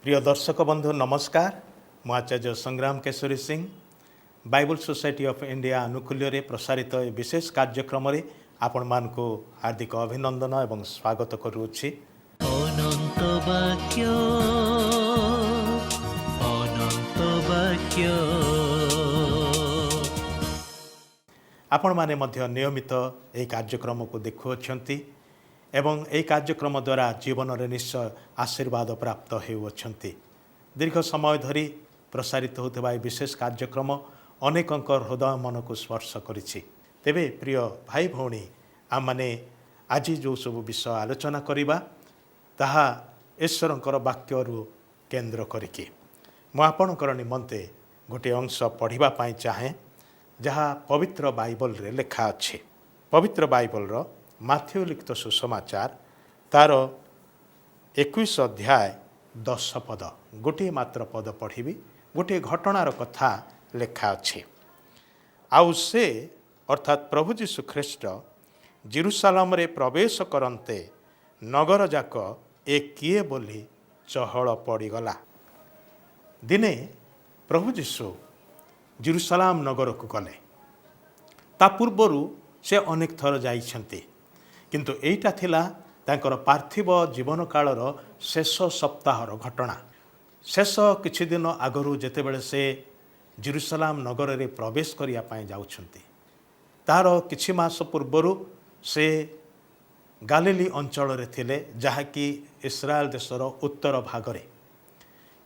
प्रिय दर्शक बंधु नमस्कार। मु Acharya Sangram Keshari Singh Bible Society of India अनुकूल्य प्रसारित विशेष कार्यक्रम रे आपण मान को हार्दिक अभिनंदन एवं स्वागत करुछि। अनंत वाक्य अनंत वाक्य आपण माने मध्य नियमित ए कार्यक्रम को देखुअछंती एवं ए कार्यक्रम द्वारा जीवन रे निश्चय आशीर्वाद प्राप्त हेउअछंती। दीर्घ समय धरी प्रसारित होतबा विशेष कार्यक्रम अनेकंक हृदय मन को स्पर्श करिछि। तेबे प्रिय भाई भौणी आम माने आज जो सब विषय आलोचना करिबा ताहा ईश्वरंकर वाक्यरु केंद्र करिके मु आपणकर निमंते गोटे अंश पढ़िबा पाई चाहे जहाँ पवित्र बाइबल रे लेखा अच्छे। पवित्र बाइबल रो माथ्यू लिखित सुसमाचार तार 21 अध्याय 10 पद गोटे मात्र पद पढ़ी गोटे घटनार कथा लेखा अच्छे। आउ से अर्थात प्रभु जीशु ख्रीष्ट जेरुसालेम रे प्रवेश करन्ते नगर जाक ए किए बोली चहल पड़गला। दिने प्रभु जीशु जेरुसालेम नगर को गले। ता पूर्वरु से अनेक थर जाइछन्ति, किंतु एइटा थिला तांकर पार्थिव जीवन कालर शेष सप्ताहर घटना। शेष किछि दिन आगरु जेतेबेले से जेरुसालेम नगर रे प्रवेश करिया पाए जाउछन्ति तार किछि मास पूर्वरु से गालिली अंचल रे थिले, जहा कि इस्राएल देशर उत्तर भागरे।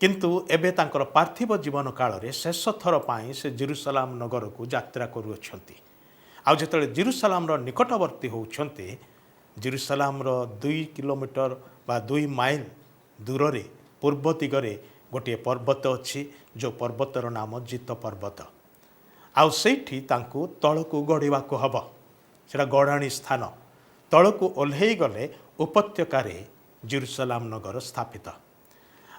किंतु एबे तांकर पार्थिव जीवन काल रे शेष थर पाए से जेरुसालेम नगर को यात्रा करुछन्ति। आ जेतेबेले जेरुसालेम रो निकटवर्ती होउछन्ति, जेरुसालेम रो 2 किलोमीटर बा 2 माइल दूर रे पूर्व दिगरे गोटे पर्वत अछि, जो पर्वतर नाम जित पर्वत। आउ सेठी तांकु तळकु गढिबा को हबो। सेटा गढाणी स्थान। तळकु ओल्हेई गले उपत्यकारे जेरुसालेम नगर स्थापित।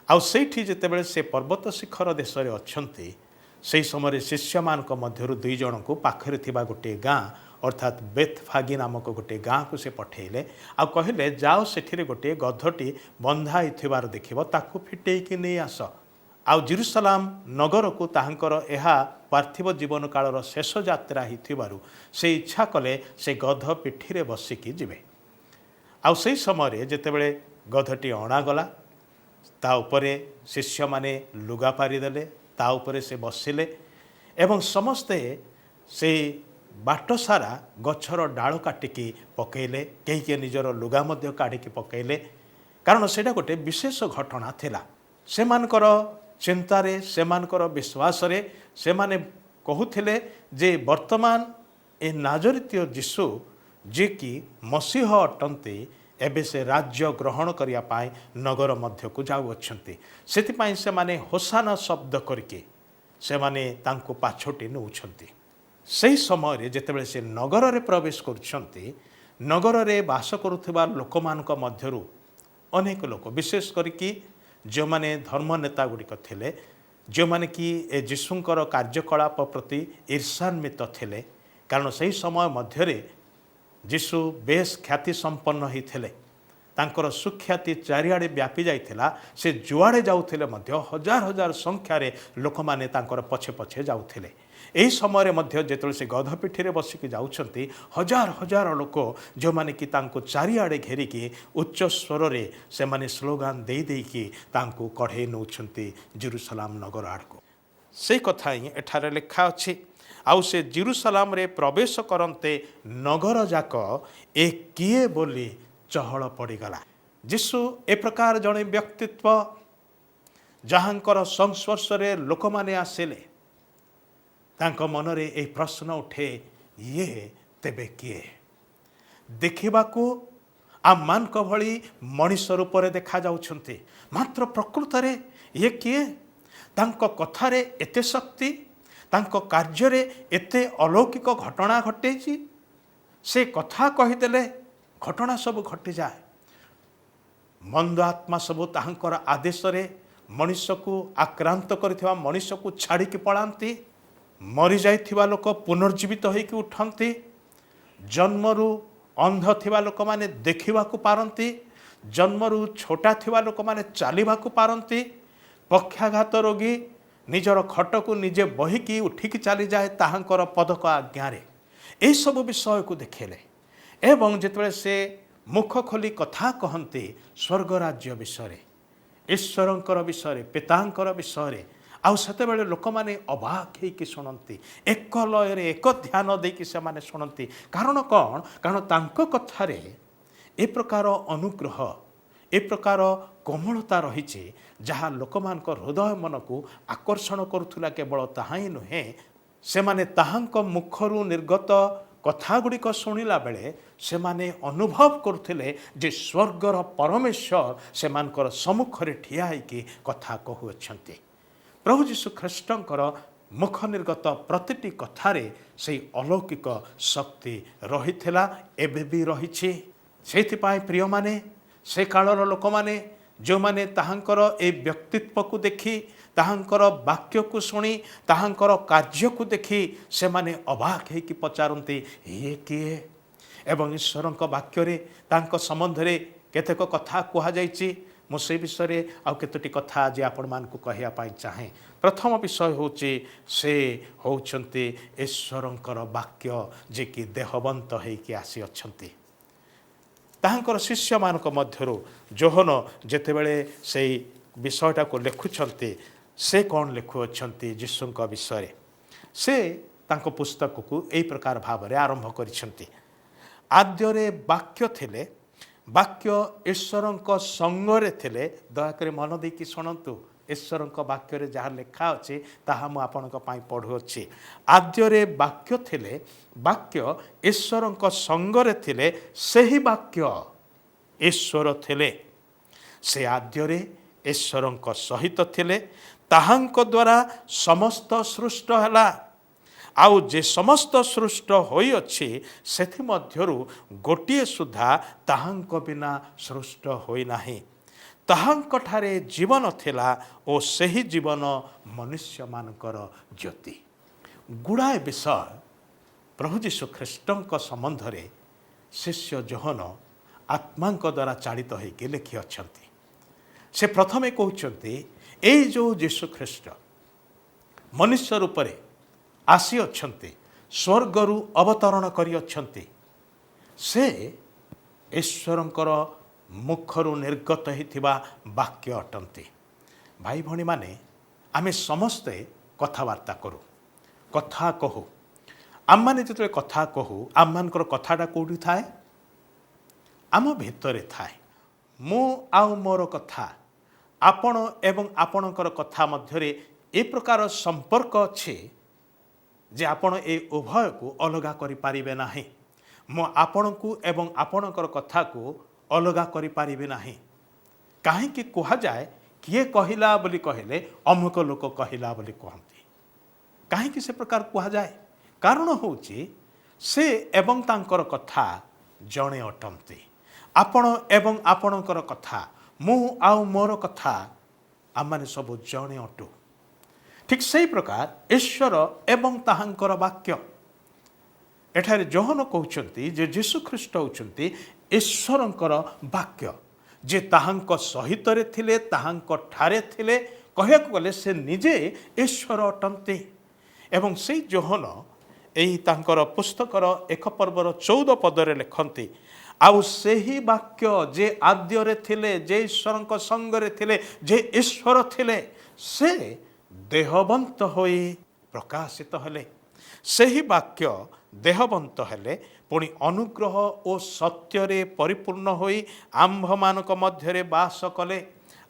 आउ सेठी जेतेबेले से पर्वत शिखर देश रे अछन्ति, से समय शिष्य मानक मध्यरु 2 जन को पाखरे थिबा गोटे गाँ अर्थात बेथफागी नामक गोटे गाँ को से पठेले। आ कहले जाओ सेठी रे गोटे गधटी बंधा हिथिबार देखिबो, ताकू फिटेइकी नै आस। आ जेरुसालेम नगर को ताहांकर एहा पार्थिव जीवन कालर शेष यात्रा हिथिबारु से इच्छा कले से गध पिठी रे बसिकी जिवे। आ सेई समय जेतेबेले गधटी अणागला, ता उपरे शिष्य माने लुगा पारी देले, ता उपरे से बसिले एवं समस्ते से बाट सारा गछर डाल काटिकी पकेले, कहीं निजर लुगा मध्य काढ़िकी पकेले, कारण सेटा गोटे विशेष घटना थिला। सेमानकर चिंतारे सेमानकर विश्वास रे सेमाने कहूथिले जे वर्तमान ए नाजरितीय जीशु जे कि मसीह अटंती एबे से राज्य ग्रहण करिया पाए नगर मध्य को जाउछन्ति। सेतिपाई से माने होसाना शब्द करके से माने तांको पाछोटी नउछन्ति। सेही समय रे जेतेबेले से नगर रे प्रवेश करुछन्ति, नगर रे वास करुथिबा लोकमानक मध्यरु अनेक लोक विशेष करके जो माने धर्म नेता गुड़िक थिले, जो माने कि ए जीशुंकर कार्यकलाप प्रति ईर्षान्वित थिले। कारण सही समय मध्यरे जीशु बेस ख्याति संपन्न ही थिले, तांकर सुख्याति चारिआडे व्यापी जाइथिला। से जुआड़े जाउथिले मध्य हजार हजार संख्यार लोक माने तांकर पछे पछे जाउथिले। एही समय मध्य जेतेबेले से गध पिठी रे बसिकी जाउछन्ति, हजार हजार लोक जो माने कि तांको चारिआडे घेरिकी उच्च स्वर रे से माने स्लोगान देई देइकी तांको कढे नउछन्ति जेरुसालेम नगर आडको। से कथा ही एठारे लेखा अछि। आउ से जेरुसालेम रे प्रवेश करन्ते नगर जाक ए किए बोली चहल पड़गला। जीशु ए प्रकार जड़े व्यक्तित्व जहांकर संस्पर्श रे लोक माने आसिले, तांको मनरे ए प्रश्न उठे, ये तेबे किए? देखिबाकू आमानक भली मनुष्य रूप रे देखा जाउछन्ति, मात्र प्रकृत रे ये किए? तांको कथारे एते शक्ति, तांको कार्य रे एते अलौकिक घटना घटेछि। से कथा कहिदेले घटना सब घटी जाए। मंद आत्मा सब तांकर आदेश रे मनुष्य को आक्रांत करथिबा मनुष्य को छाड़ी की पळांती। मरी जाइथिबा लोक पुनर्जीवित होइकी उठंती। जन्मरू अंध थिबा लोक माने देखिबा को पारंती। जन्मरू छोटा थिबा लोक माने चालिबा को पारंती। ପକ୍ଷାଘାତ ରୋଗୀ ନିଜର ଖଟକୁ ନିଜେ ବହିକି ଉଠିକି ଚାଲିଯାଏ ତାହାଙ୍କର ପଦକ ଆଜ୍ଞାରେ। ଏହିସବୁ ବିଷୟକୁ ଦେଖିଲେ ଏବଂ ଯେତେବେଳେ ସେ ମୁଖ ଖୋଲି କଥା କହନ୍ତି ସ୍ୱର୍ଗ ରାଜ୍ୟ ବିଷୟରେ, ଈଶ୍ୱରଙ୍କର ବିଷୟରେ, ପିତାଙ୍କର ବିଷୟରେ, ଆଉ ସେତେବେଳେ ଲୋକମାନେ ଅବାକ ହେଇକି ଶୁଣନ୍ତି, ଏକ ଲୟରେ ଏକ ଧ୍ୟାନ ଦେଇକି ସେମାନେ ଶୁଣନ୍ତି। କାରଣ କ'ଣ? କାରଣ ତାଙ୍କ କଥାରେ ଏ ପ୍ରକାର ଅନୁଗ୍ରହ, ଏ ପ୍ରକାର କୋମଳତା ରହିଛି ଯାହା ଲୋକମାନଙ୍କ ହୃଦୟ ମନକୁ ଆକର୍ଷଣ କରୁଥିଲା। କେବଳ ତାହା ହିଁ ନୁହେଁ, ସେମାନେ ତାହାଙ୍କ ମୁଖରୁ ନିର୍ଗତ କଥାଗୁଡ଼ିକ ଶୁଣିଲା ବେଳେ ସେମାନେ ଅନୁଭବ କରୁଥିଲେ ଯେ ସ୍ୱର୍ଗର ପରମେଶ୍ୱର ସେମାନଙ୍କର ସମ୍ମୁଖରେ ଠିଆ ହେଇକି କଥା କହୁଅଛନ୍ତି। ପ୍ରଭୁ ଯୀଶୁ ଖ୍ରୀଷ୍ଟଙ୍କର ମୁଖ ନିର୍ଗତ ପ୍ରତିଟି କଥାରେ ସେହି ଅଲୌକିକ ଶକ୍ତି ରହିଥିଲା, ଏବେ ବି ରହିଛି। ସେଇଥିପାଇଁ ପ୍ରିୟମାନେ, ସେ କାଳର ଲୋକମାନେ ଯେଉଁମାନେ ତାହାଙ୍କର ଏ ବ୍ୟକ୍ତିତ୍ୱକୁ ଦେଖି, ତାହାଙ୍କର ବାକ୍ୟକୁ ଶୁଣି, ତାହାଙ୍କର କାର୍ଯ୍ୟକୁ ଦେଖି ସେମାନେ ଅବାକ ହେଇକି ପଚାରନ୍ତି, ଇଏ କିଏ? ଏବଂ ଈଶ୍ୱରଙ୍କ ବାକ୍ୟରେ ତାଙ୍କ ସମ୍ବନ୍ଧରେ କେତେକ କଥା କୁହାଯାଇଛି। ମୁଁ ସେ ବିଷୟରେ ଆଉ କେତୋଟି କଥା ଆଜି ଆପଣମାନଙ୍କୁ କହିବା ପାଇଁ ଚାହେଁ। ପ୍ରଥମ ବିଷୟ ହେଉଛି, ସେ ହେଉଛନ୍ତି ଈଶ୍ୱରଙ୍କର ବାକ୍ୟ ଯିଏକି ଦେହବନ୍ତ ହେଇକି ଆସିଅଛନ୍ତି। ତାହାଙ୍କର ଶିଷ୍ୟମାନଙ୍କ ମଧ୍ୟରୁ ଯୋହନ ଯେତେବେଳେ ସେଇ ବିଷୟଟାକୁ ଲେଖୁଛନ୍ତି, ସେ କ'ଣ ଲେଖୁଅଛନ୍ତି ଯୀଶୁଙ୍କ ବିଷୟରେ? ସେ ତାଙ୍କ ପୁସ୍ତକକୁ ଏହି ପ୍ରକାର ଭାବରେ ଆରମ୍ଭ କରିଛନ୍ତି। ଆଦ୍ୟରେ ବାକ୍ୟ ଥିଲେ, ବାକ୍ୟ ଈଶ୍ୱରଙ୍କ ସଙ୍ଗରେ ଥିଲେ। ଦୟାକରି ମନ ଦେଇକି ଶୁଣନ୍ତୁ, ଈଶ୍ୱରଙ୍କ ବାକ୍ୟରେ ଯାହା ଲେଖା ଅଛି ତାହା ମୁଁ ଆପଣଙ୍କ ପାଇଁ ପଢ଼ୁଅଛି। ଆଦ୍ୟରେ ବାକ୍ୟ ଥିଲେ, ବାକ୍ୟ ଈଶ୍ୱରଙ୍କ ସଙ୍ଗରେ ଥିଲେ, ସେହି ବାକ୍ୟ ଈଶ୍ୱର ଥିଲେ। ସେ ଆଦ୍ୟରେ ଈଶ୍ୱରଙ୍କ ସହିତ ଥିଲେ, ତାହାଙ୍କ ଦ୍ୱାରା ସମସ୍ତ ସୃଷ୍ଟ ହେଲା। ଆଉ ଯେ ସମସ୍ତ ସୃଷ୍ଟ ହୋଇଅଛି ସେଥିମଧ୍ୟରୁ ଗୋଟିଏ ସୁଦ୍ଧା ତାହାଙ୍କ ବିନା ସୃଷ୍ଟ ହୋଇନାହିଁ। ତାହାଙ୍କଠାରେ ଜୀବନ ଥିଲା ଓ ସେହି ଜୀବନ ମନୁଷ୍ୟମାନଙ୍କର ଜ୍ୟୋତି। ଗୁଡ଼ାଏ ବିଷୟ ପ୍ରଭୁ ଯୀଶୁ ଖ୍ରୀଷ୍ଟଙ୍କ ସମ୍ବନ୍ଧରେ ଶିଷ୍ୟ ଯୋହନ ଆତ୍ମାଙ୍କ ଦ୍ୱାରା ଚାଳିତ ହୋଇକି ଲେଖିଅଛନ୍ତି। ସେ ପ୍ରଥମେ କହୁଛନ୍ତି, ଏଇ ଯେଉଁ ଯୀଶୁ ଖ୍ରୀଷ୍ଟ ମନୁଷ୍ୟ ରୂପରେ ଆସିଅଛନ୍ତି, ସ୍ୱର୍ଗରୁ ଅବତରଣ କରିଅଛନ୍ତି, ସେ ଈଶ୍ୱରଙ୍କର ମୁଖରୁ ନିର୍ଗତ ହୋଇଥିବା ବାକ୍ୟ ଅଟନ୍ତି। ଭାଇ ଭଉଣୀମାନେ, ଆମେ ସମସ୍ତେ କଥାବାର୍ତ୍ତା କରୁ, କଥା କହୁ। ଆମମାନେ ଯେତେବେଳେ କଥା କହୁ, ଆମମାନଙ୍କର କଥାଟା କେଉଁଠି ଥାଏ? ଆମ ଭିତରେ ଥାଏ। ମୁଁ ଆଉ ମୋର କଥା, ଆପଣ ଏବଂ ଆପଣଙ୍କର କଥା ମଧ୍ୟରେ ଏ ପ୍ରକାର ସମ୍ପର୍କ ଅଛି ଯେ ଆପଣ ଏ ଉଭୟକୁ ଅଲଗା କରିପାରିବେ ନାହିଁ। ମୁଁ ଆପଣଙ୍କୁ ଏବଂ ଆପଣଙ୍କର କଥାକୁ ଅଲଗା କରିପାରିବି ନାହିଁ। କାହିଁକି କୁହାଯାଏ, କିଏ କହିଲା ବୋଲି କହିଲେ ଅମୁକ ଲୋକ କହିଲା ବୋଲି କୁହନ୍ତି? କାହିଁକି ସେ ପ୍ରକାର କୁହାଯାଏ? କାରଣ ହେଉଛି, ସେ ଏବଂ ତାଙ୍କର କଥା ଜଣେ ଅଟନ୍ତି। ଆପଣ ଏବଂ ଆପଣଙ୍କର କଥା, ମୁଁ ଆଉ ମୋର କଥା, ଆମମାନେ ସବୁ ଜଣେ ଅଟୁ। ଠିକ୍ ସେହି ପ୍ରକାର ଈଶ୍ୱର ଏବଂ ତାହାଙ୍କର ବାକ୍ୟ। ଏଠାରେ ଯୋହନ କହୁଛନ୍ତି ଯେ ଯୀଶୁ ଖ୍ରୀଷ୍ଟ ହେଉଛନ୍ତି ଈଶ୍ୱରଙ୍କର ବାକ୍ୟ, ଯେ ତାହାଙ୍କ ସହିତରେ ଥିଲେ, ତାହାଙ୍କ ଠାରେ ଥିଲେ। କହିବାକୁ ଗଲେ ସେ ନିଜେ ଈଶ୍ୱର ଅଟନ୍ତି। ଏବଂ ସେଇ ଯୋହନ ଏହି ତାଙ୍କର ପୁସ୍ତକର 1 ପର୍ବର 14 ପଦରେ ଲେଖନ୍ତି, ଆଉ ସେହି ବାକ୍ୟ ଯେ ଆଦ୍ୟରେ ଥିଲେ, ଯେ ଈଶ୍ୱରଙ୍କ ସଙ୍ଗରେ ଥିଲେ, ଯେ ଈଶ୍ୱର ଥିଲେ, ସେ ଦେହବନ୍ତ ହୋଇ ପ୍ରକାଶିତ ହେଲେ। ସେହି ବାକ୍ୟ ଦେହବନ୍ତ ହେଲେ, ପୁଣି ଅନୁଗ୍ରହ ଓ ସତ୍ୟରେ ପରିପୂର୍ଣ୍ଣ ହୋଇ ଆମ୍ଭମାନଙ୍କ ମଧ୍ୟରେ ବାସ କଲେ।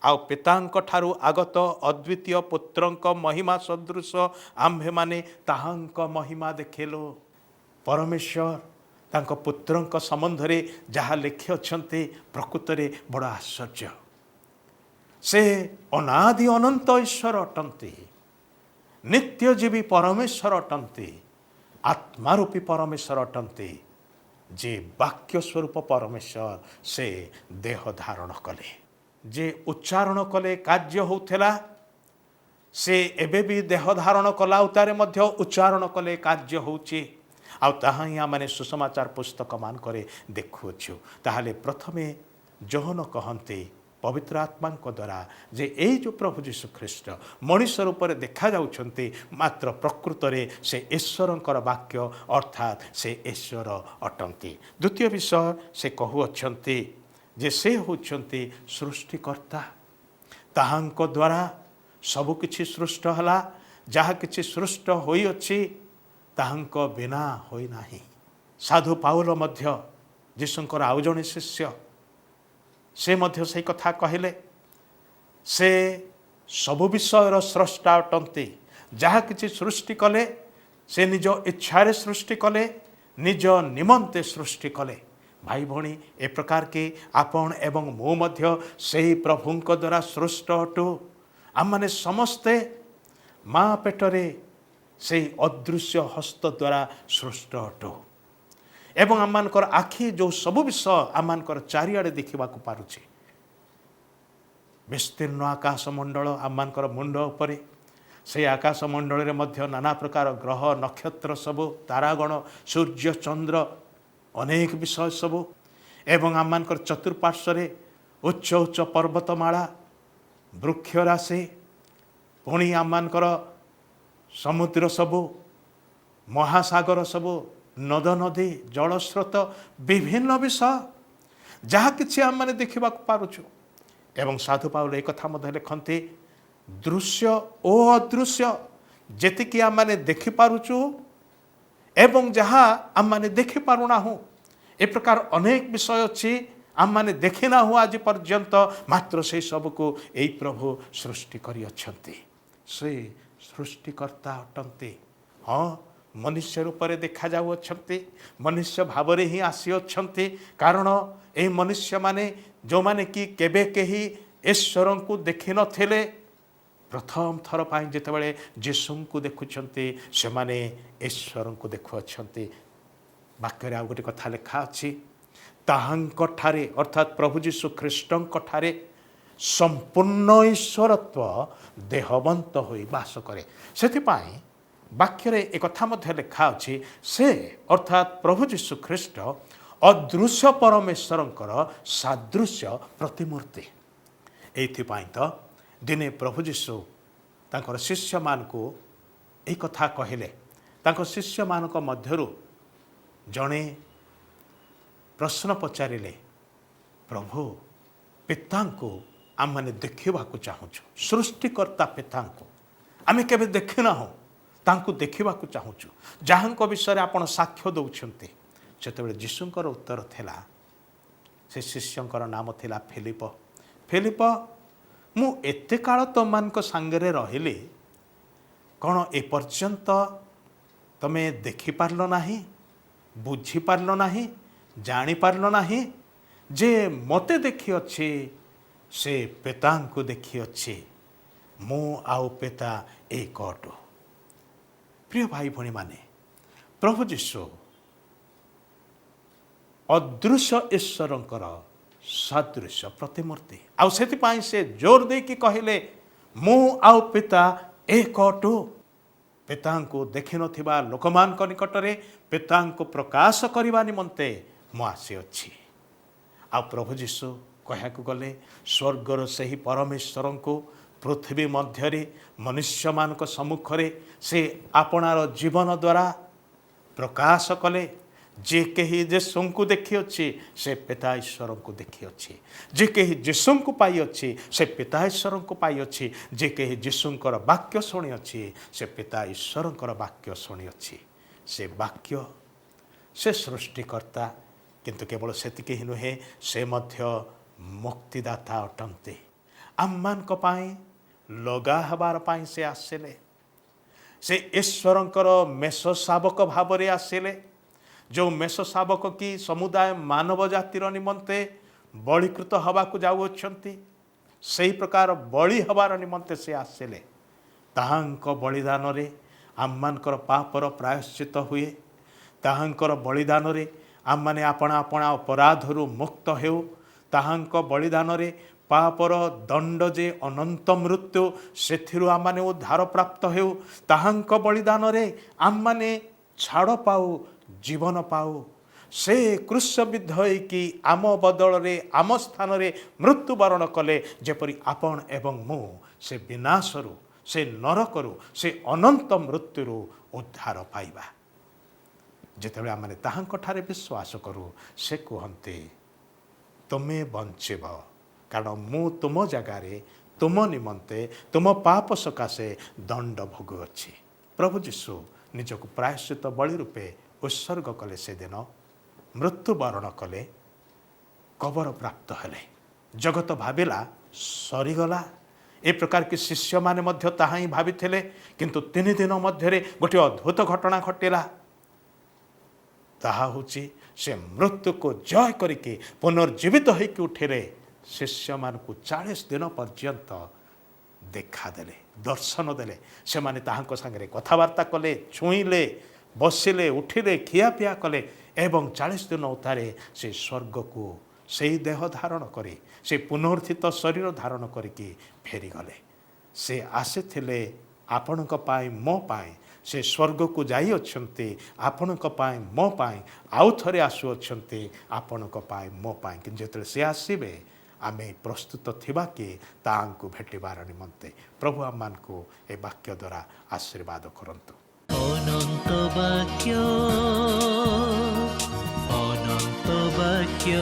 ଆଉ ପିତାଙ୍କ ଠାରୁ ଆଗତ ଅଦ୍ୱିତୀୟ ପୁତ୍ରଙ୍କ ମହିମା ସଦୃଶ ଆମ୍ଭେମାନେ ତାହାଙ୍କ ମହିମା ଦେଖିଲୁ। ପରମେଶ୍ୱର ତାଙ୍କ ପୁତ୍ରଙ୍କ ସମ୍ବନ୍ଧରେ ଯାହା ଲେଖିଅଛନ୍ତି ପ୍ରକୃତରେ ବଡ଼ ଆଶ୍ଚର୍ଯ୍ୟ। ସେ ଅନାଦି ଅନନ୍ତ ଈଶ୍ୱର ଅଟନ୍ତି, ନିତ୍ୟଜୀବୀ ପରମେଶ୍ୱର ଅଟନ୍ତି, ଆତ୍ମାରୂପୀ ପରମେଶ୍ୱର ଅଟନ୍ତି। ଯେ ବାକ୍ୟ ସ୍ୱରୂପ ପରମେଶ୍ୱର ସେ ଦେହ ଧାରଣ କଲେ, ଯେ ଉଚ୍ଚାରଣ କଲେ କାର୍ଯ୍ୟ ହେଉଥିଲା, ସେ ଏବେ ବି ଦେହ ଧାରଣ କଲା ଉତ୍ତାରେ ମଧ୍ୟ ଉଚ୍ଚାରଣ କଲେ କାର୍ଯ୍ୟ ହେଉଛି। ଆଉ ତାହା ହିଁ ଆମେ ସୁସମାଚାର ପୁସ୍ତକ ମାନଙ୍କରେ ଦେଖୁଅଛୁ। ତାହେଲେ ପ୍ରଥମେ ଯୋହନ କହନ୍ତି पवित्र आत्मा द्वारा जे यही जो प्रभु यीशु ख्रीष्ट मनुष्य रूप में देखा जाउछंती मात्र प्रकृत रे से ईश्वरंकर वाक्य अर्थात से ईश्वर अटंती। द्वितीय विषय से कहूअछंती जे से होउछंती सृष्टिकर्ता। ताहांक द्वारा सबु किछि सृष्ट हला, जहा किछि सृष्ट होई अछि ताहांक बिना होई नाही। साधु पाउल मध्य यीशुंकर आउ जणे शिष्य से मध्य से कथा कहले, से सबु विषयर स्रष्टा अटंती। जहा किछि सृष्टि कले से निज इच्छारे सृष्टि कले, निज निमंते सृष्टि कले। भाई भौणी ए प्रकार के आपण एवं मो मध्य सेही प्रभुंक द्वारा सृष्ट अटु। आम माने समस्ते माँ पेटरे से अदृश्य हस्त द्वारा सृष्ट अटु एवं आम मानकर आखि जो सबु विषय आम मानकर चारिआडे देखा पारुछि। विस्तीर्ण आकाश मंडल आम मानकर मुंड उपरे, से आकाश मंडल रे मध्य नाना प्रकार ग्रह नक्षत्र सबु, तारागण, सूर्य चंद्र, अनेक विषय सबु एवं आम मानकर चतुर्पार्श्व उच्च उच्च पर्वतमाला, वृक्ष राशि, पुणी आम मानकर समुद्र सबु, महासागर सबु, नद नदी, जलस्रोत, विभिन्न विषय जहा किछि आम माने देखा पारुछु। एवं साधु पाउल एक कथा मध्य लिखन्ति, दृश्य ओ अदृश्य जेतिकी आम माने देखि पारुछु एवं जहा आम माने देखि पारुना हूँ, ए प्रकार अनेक विषय अच्छी आम माने देखि ना हूँ आज पर्यंत, मात्र से सबको यही प्रभु सृष्टि करि अछंती। से सृष्टिकर्ता अटंती। हाँ, मनुष्य रूप में देखा जाउछंती, मनुष्य भाव रे ही आसी अछंती। कारण ए मनुष्य माने जो माने कि केबे केही ईश्वर को देखि नथिले, प्रथम थर पाई जेतेबेले यीशु को देखुछंती से माने ईश्वर को देखुछंती। वाक्य रे आ गोटे कथा लिखा अछि, ताहांक ठारे अर्थात प्रभु यीशु ख्रीष्टंक ठारे संपूर्ण ईश्वरत्व देहवंत होई वास करे। सेथिपाई वाक्य रे एक कथा मध्य लिखा अछि, से अर्थात प्रभु यीशु ख्रीष्ट अदृश्य परमेश्वरंकर सादृश्य प्रतिमूर्ति। एथिपाई तो दिने प्रभु यीशु तांकर शिष्य मान को एक कथा कहले। तांकर शिष्य मान को मध्यरु जणे प्रश्न पचारिले, प्रभु पिता को आम मैंने देखा चाहूँ, सृष्टिकर्ता पिता को आम केवे देखना हो, तांको देखा चाहूँ, जहाँ विषय आपड़ साक्ष्य दौरान। से यीशुंकर उत्तर थिला, से शिष्यंकर नाम थिला फिलिप। फिलिप, मु एते काल तुम मान सांगरे रहिले, कौन ए पर्यंत तमे देखि पारलो नाही, बुझी पारलो नाही, जानी पारलो नाही जे मते देखि अछि से पिता को देखि अछि, मु आउ पिता एक अटु। प्रिय भाई भणी माने, प्रभु यीशु अदृश्य ईश्वरंकर सदृश्य प्रतिमूर्ति। आउ सेतिपाई से जोर दे कि कहले, मु आउ पिता एक अटु। पिता को देखि नथिबा लोकमान निकटरे पिता को प्रकाश करने निमंते मु आसी अछि। आ प्रभु यीशु कहयाकु गले, स्वर्गर से ही परमेश्वर को पृथ्वी मध्य मनुष्य मान सम्मुखरे से आपणार जीवन द्वारा प्रकाश कले। जे कही यीशु को देखी अच्छी से पिता ईश्वर को देखी अच्छी, जे कही यीशु को पाई अच्छी से पिता ईश्वर को पाई अच्छी, जे कही यीशुंकर वाक्य शुणी अच्छी से पिता ईश्वरंकर वाक्य शुणी अच्छी। से वाक्य से सृष्टिकर्ता, किंतु केवल सेतिक ही नुहे, से मध्य मुक्तिदाता अटंती। आम मान लगा हबार पाई से आसिले, से ईश्वरंकर मेष शावक भाव में आसिले। जो मेष शावक की समुदाय मानव जातिर निमंते बलिकृत हवा को जाऊँच, से प्रकार बलि हबार निमंते से आसिले। ताहांक बलिदान रे आम मानकर पापर प्रायश्चित हुए, ताहांकर बलिदान रे आम माने आपणा आपणा अपराधरु मुक्त हेउ, ताहांक बलिदान रे पापर दंड जे अनंत मृत्यु सेथिरु आम माने उद्धार प्राप्त हेउ, ताहांक बलिदान रे आम माने छाड़ पाऊ, जीवन पाऊ। से क्रूशबिद्ध होइकि आम बदଳରେ आम स्थाନରେ मृत्युवरण कले जेपरि आपण एवं मु से विनाशरू से नरकरू से अनंत मृत्युरू उद्धार पाइबा जेतेबेले आमने ताहांकठारे विश्वास करू से कहते तुमे बंचिब कारण मु तुम जगारे तुम निमंते तुम पाप सकाशे दंड भोगुअछि। प्रभु जीशु निजक प्रायश्चित बलि रूपे उत्सर्ग कले से दिन मृत्युवरण कले कबर प्राप्त हेले जगत भाविला सरीगला ए प्रकार की शिष्य माने मध्य ताहा ही भाविथिले किंतु 3 दिन मध्य गोटे अद्भुत घटना घटिला ताहा होची से मृत्यु को जय करके पुनर्जीवित होइकि उठिले शिष्य मान को 40 दिन पर्यंत देखा देले दर्शन देले से माने ताहांक संगे कथबार्ता कले छुईले बसिले उठिले खियापिया कले एवं 40 दिन उतारे से स्वर्ग को से देह धारण करे से पुनर्थित शरीर धारण करके फेरी गले से आसीथिले आपणक पाई मो पाई से स्वर्ग को जाई अछंती आपणक पाई मो पाई आउ थरे आसु अछंती आपणक पाई मो पाई कि जेतले से आसीबे आमे प्रस्तुत थिबा कि तांको भेटिबार निमंते प्रभु आमान को ए वाक्य द्वारा आशीर्वाद करंतु। अनंत वाक्य अनंत वाक्य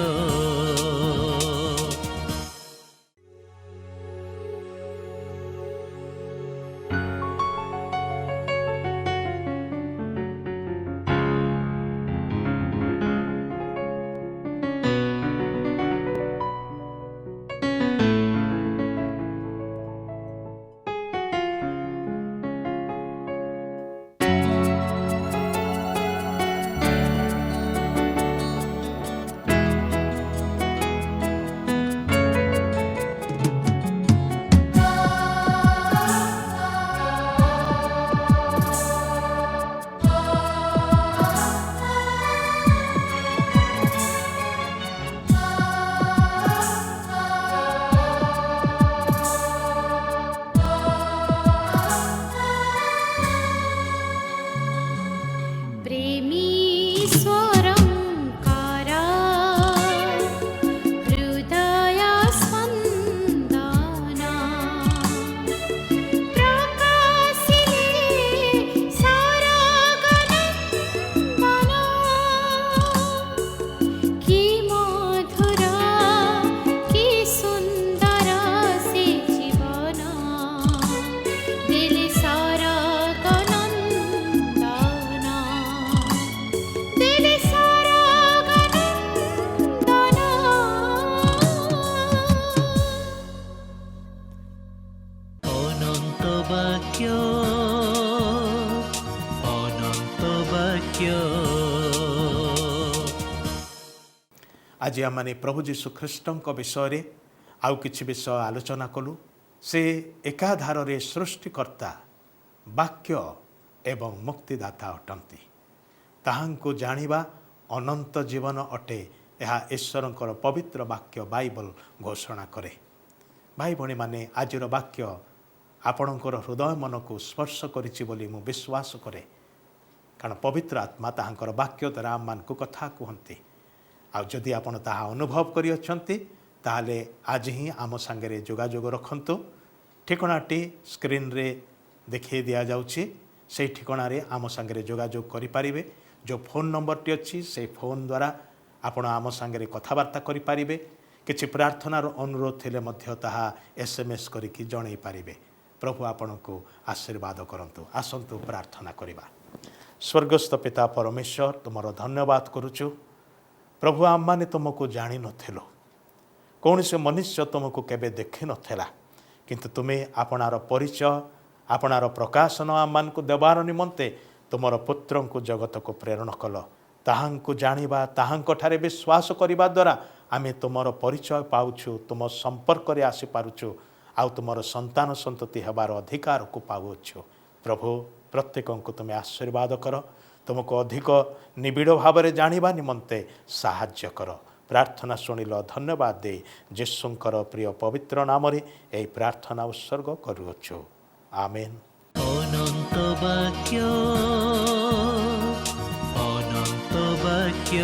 आज आम प्रभु जीशु ख्रीष्ट विषय आउ कि विषय आलोचना कलु से एकाधार रे सृष्टिकर्ता वाक्य एवं मुक्तिदाता अटंती ताहांको जानिबा अनंत जीवन अटे यह ईश्वरंकर पवित्र वाक्य बाइबल घोषणा करे। भाई भणी माने आजिर वाक्य आपणकर हृदय मन को स्पर्श करिछि बोली मु विश्वास करे कारण पवित्र आत्मा ताहांकर वाक्य द्वारा आम को कथा कहते आउ जदि आपण ताहा अनुभव करि अछंती ताले आज ही आम सांगे जोगाजोग रखंतु। ठिकनाटी स्क्रीन रे देखिए दिया जाउछि से ठिकना रे आम सांगे जोगाजोग करि पारिबे। जो फोन नंबर टी अच्छी से फोन द्वारा आपण आम सांगे कथबार्ता करि पारिबे। किछि प्रार्थनार अनुरोध थिले मध्य ताहा SMS करिकि जणै पारिबे। प्रभु आपण को आशीर्वाद करंतु। आसंतु प्रार्थना करिबा। स्वर्गस्थ पिता परमेश्वर तुमरो धन्यवाद करूछु प्रभु आम माने तुमको जानी नथिलो कौन से मनुष्य तुमको केबे देखि नथिला किंतु तुम्हें आपणार परिचय आपणार प्रकाशन आम मान को देवार निमंते तुमर पुत्र को जगत को प्रेरण कल ताहांको जानिबा ताहांको ठारे विश्वास करिबा द्वारा आमे तुमर परिचय पाउछु तुम संपर्क रे आसी पारुछु आउ तुमर संतान संतति हेबार अधिकार को पाउछु। प्रभु प्रत्येक को तुम्हें आशीर्वाद कर तुमको अधिक निबिड़ भाव में जानिबा निमंते साहाय्य कर। प्रार्थना शुणिल धन्यवाद दे यीशुंकर प्रिय पवित्र नाम रे एई प्रार्थना उत्सर्ग करूछु। आमेन। अनंत वाक्य अनंत वाक्य